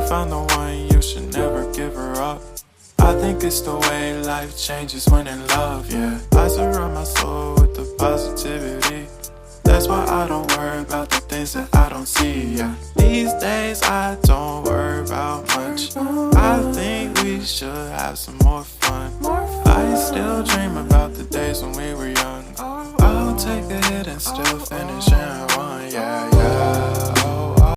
found the one, you should never give her up. I think it's the way life changes when in love, yeah. I surround my soul with the positivity. That's why I don't worry about the things that I don't see, yeah. These days I don't worry about much. I think we should have some more fun. I still dream about the days when we were young. I'll take a hit and still finish in one, yeah.